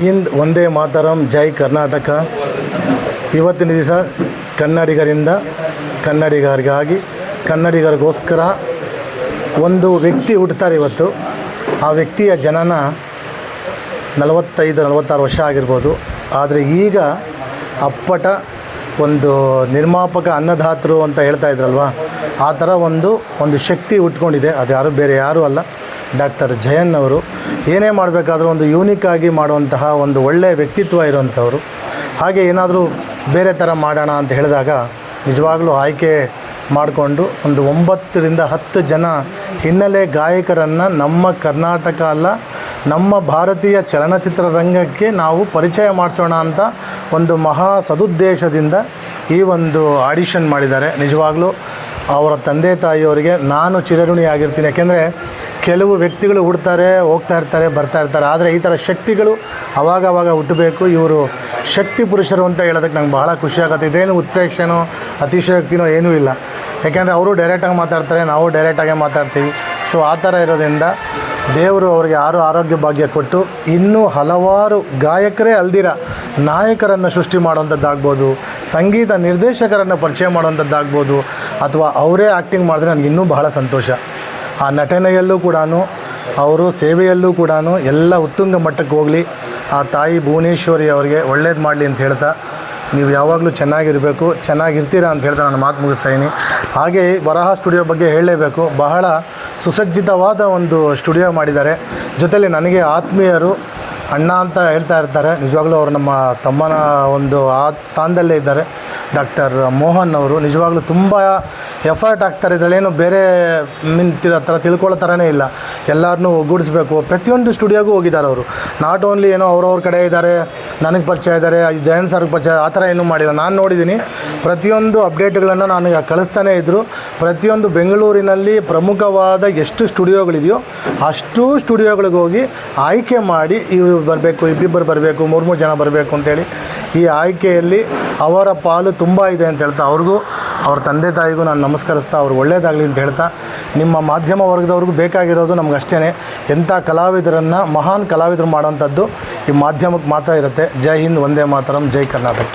ಹಿಂದ್ ಒಂದೇ ಮಾತರಂ ಜೈ ಕರ್ನಾಟಕ. ಇವತ್ತಿನ ದಿವಸ ಕನ್ನಡಿಗರಿಂದ ಕನ್ನಡಿಗರಿಗಾಗಿ ಕನ್ನಡಿಗರಿಗೋಸ್ಕರ ಒಂದು ವ್ಯಕ್ತಿ ಹುಟ್ಟುತ್ತಾರೆ ಇವತ್ತು. ಆ ವ್ಯಕ್ತಿಯ ಜನನ 45-46 ವರ್ಷ ಆಗಿರ್ಬೋದು. ಆದರೆ ಈಗ ಅಪ್ಪಟ ಒಂದು ನಿರ್ಮಾಪಕ ಅನ್ನದಾತರು ಅಂತ ಹೇಳ್ತಾ ಇದ್ರಲ್ವ, ಆ ಥರ ಒಂದು ಶಕ್ತಿ ಹುಟ್ಕೊಂಡಿದೆ. ಅದು ಯಾರೂ ಅಲ್ಲ, ಡಾಕ್ಟರ್ ಜಯನ್ ಅವರು. ಏನೇ ಮಾಡಬೇಕಾದ್ರೂ ಒಂದು ಯೂನಿಕ್ಕಾಗಿ ಮಾಡುವಂತಹ ಒಂದು ಒಳ್ಳೆಯ ವ್ಯಕ್ತಿತ್ವ ಇರುವಂಥವ್ರು. ಹಾಗೆ ಏನಾದರೂ ಬೇರೆ ಥರ ಮಾಡೋಣ ಅಂತ ಹೇಳಿದಾಗ ನಿಜವಾಗಲೂ ಆಯ್ಕೆ ಮಾಡಿಕೊಂಡು ಒಂದು 9ರಿಂದ 10 ಜನ ಹಿನ್ನೆಲೆ ಗಾಯಕರನ್ನು ನಮ್ಮ ಕರ್ನಾಟಕ ಅಲ್ಲ, ನಮ್ಮ ಭಾರತೀಯ ಚಲನಚಿತ್ರ ರಂಗಕ್ಕೆ ನಾವು ಪರಿಚಯ ಮಾಡಿಸೋಣ ಅಂತ ಒಂದು ಮಹಾ ಸದುದ್ದೇಶದಿಂದ ಈ ಒಂದು ಆಡಿಷನ್ ಮಾಡಿದ್ದಾರೆ. ನಿಜವಾಗಲೂ ಅವರ ತಂದೆ ತಾಯಿಯವರಿಗೆ ನಾನು ಚಿರಋಣಿಯಾಗಿರ್ತೀನಿ. ಯಾಕೆಂದರೆ ಕೆಲವು ವ್ಯಕ್ತಿಗಳು ಹುಡ್ತಾರೆ, ಹೋಗ್ತಾ ಇರ್ತಾರೆ, ಬರ್ತಾ ಇರ್ತಾರೆ. ಆದರೆ ಈ ಥರ ಶಕ್ತಿಗಳು ಅವಾಗವಾಗ ಹುಟ್ಟಬೇಕು. ಇವರು ಶಕ್ತಿ ಪುರುಷರು ಅಂತ ಹೇಳೋದಕ್ಕೆ ನಂಗೆ ಬಹಳ ಖುಷಿಯಾಗುತ್ತೆ. ಇದೇನು ಉತ್ಪ್ರೇಕ್ಷೆನೋ ಅತಿಶಯೋಕ್ತಿನೋ ಏನೂ ಇಲ್ಲ. ಯಾಕೆಂದರೆ ಅವರು ಡೈರೆಕ್ಟಾಗಿ ಮಾತಾಡ್ತಾರೆ, ನಾವು ಡೈರೆಕ್ಟಾಗೇ ಮಾತಾಡ್ತೀವಿ. ಸೊ ಆ ಥರ ಇರೋದ್ರಿಂದ ದೇವರು ಅವರಿಗೆ ಆರೋಗ್ಯ ಭಾಗ್ಯ ಕೊಟ್ಟು ಇನ್ನೂ ಹಲವಾರು ಗಾಯಕರೇ ಅಲ್ದಿರ ನಾಯಕರನ್ನು ಸೃಷ್ಟಿ ಮಾಡುವಂಥದ್ದಾಗ್ಬೋದು, ಸಂಗೀತ ನಿರ್ದೇಶಕರನ್ನು ಪರಿಚಯ ಮಾಡುವಂಥದ್ದಾಗ್ಬೋದು, ಅಥವಾ ಅವರೇ ಆ್ಯಕ್ಟಿಂಗ್ ಮಾಡಿದ್ರೆ ನನಗೆ ಇನ್ನೂ ಬಹಳ ಸಂತೋಷ. ಆ ನಟನೆಯಲ್ಲೂ ಕೂಡ ಅವರು ಸೇವೆಯಲ್ಲೂ ಕೂಡ ಎಲ್ಲ ಉತ್ತುಂಗ ಮಟ್ಟಕ್ಕೆ ಹೋಗಲಿ. ಆ ತಾಯಿ ಭುವನೇಶ್ವರಿ ಅವರಿಗೆ ಒಳ್ಳೇದು ಮಾಡಲಿ ಅಂತ ಹೇಳ್ತಾ, ನೀವು ಯಾವಾಗಲೂ ಚೆನ್ನಾಗಿರಬೇಕು, ಚೆನ್ನಾಗಿರ್ತೀರಾ ಅಂತ ಹೇಳ್ತಾ ನಾನು ಮಾತು ಮುಗಿಸ್ತಾಯಿನಿ. ಹಾಗೆ ವರಾಹ ಸ್ಟುಡಿಯೋ ಬಗ್ಗೆ ಹೇಳಲೇಬೇಕು. ಬಹಳ ಸುಸಜ್ಜಿತವಾದ ಒಂದು ಸ್ಟುಡಿಯೋ ಮಾಡಿದ್ದಾರೆ. ಜೊತೆಯಲ್ಲಿ ನನಗೆ ಆತ್ಮೀಯರು ಅಣ್ಣ ಅಂತ ಹೇಳ್ತಾ ಇರ್ತಾರೆ. ನಿಜವಾಗ್ಲೂ ಅವರು ನಮ್ಮ ತಮ್ಮನ ಒಂದು ಆ ಸ್ಥಾನದಲ್ಲೇ ಇದ್ದಾರೆ. ಡಾಕ್ಟರ್ ಮೋಹನ್ ಅವರು ನಿಜವಾಗ್ಲೂ ತುಂಬ ಎಫರ್ಟ್ ಆಗ್ತಾರೆ. ಇದರಲ್ಲೇನು ಬೇರೆ ಥರ ತಿಳ್ಕೊಳ್ಳೋ ಥರನೇ ಇಲ್ಲ. ಎಲ್ಲರನ್ನೂ ಒಗ್ಗೂಡಿಸ್ಬೇಕು. ಪ್ರತಿಯೊಂದು ಸ್ಟುಡಿಯೋಗೂ ಹೋಗಿದ್ದಾರೆ ಅವರು. ನಾಟ್ ಓನ್ಲಿ ಏನೋ ಅವ್ರವ್ರ ಕಡೆ ಇದ್ದಾರೆ, ನನಗೆ ಪರಿಚಯ ಇದ್ದಾರೆ, ಜಯನ್ ಸರ್ಗೆ ಪರಿಚಯ, ಆ ಥರ ಏನೂ ಮಾಡಿಲ್ಲ. ನಾನು ನೋಡಿದ್ದೀನಿ ಪ್ರತಿಯೊಂದು ಅಪ್ಡೇಟ್ಗಳನ್ನು ನನಗೆ ಕಳಿಸ್ತಾನೇ ಇದ್ದರು. ಪ್ರತಿಯೊಂದು ಬೆಂಗಳೂರಿನಲ್ಲಿ ಪ್ರಮುಖವಾದ ಎಷ್ಟು ಸ್ಟುಡಿಯೋಗಳಿದೆಯೋ ಅಷ್ಟು ಸ್ಟುಡಿಯೋಗಳಿಗೆ ಹೋಗಿ ಆಯ್ಕೆ ಮಾಡಿ ಇವರು ಬರಬೇಕು, ಇಬ್ಬಿಬ್ಬರು ಬರಬೇಕು, 3 ಜನ ಬರಬೇಕು ಅಂತೇಳಿ ಈ ಆಯ್ಕೆಯಲ್ಲಿ ಅವರ ಪಾಲು ತುಂಬ ಇದೆ ಅಂತ ಹೇಳ್ತಾ ಅವ್ರಿಗೂ ಅವ್ರ ತಂದೆ ತಾಯಿಗೂ ನಾನು ನಮಸ್ಕರಿಸ್ತಾ ಅವ್ರಿಗೆ ಒಳ್ಳೆಯದಾಗಲಿ ಅಂತ ಹೇಳ್ತಾ, ನಿಮ್ಮ ಮಾಧ್ಯಮ ವರ್ಗದವ್ರಿಗೂ ಬೇಕಾಗಿರೋದು ನಮ್ಗೆ ಅಷ್ಟೇ, ಎಂಥ ಕಲಾವಿದರನ್ನು ಮಹಾನ್ ಕಲಾವಿದರು ಮಾಡೋವಂಥದ್ದು ಈ ಮಾಧ್ಯಮಕ್ಕೆ ಮಾತ್ರ ಇರುತ್ತೆ. ಜೈ ಹಿಂದ್, ವಂದೇ ಮಾತರಂ, ಜೈ ಕರ್ನಾಟಕ.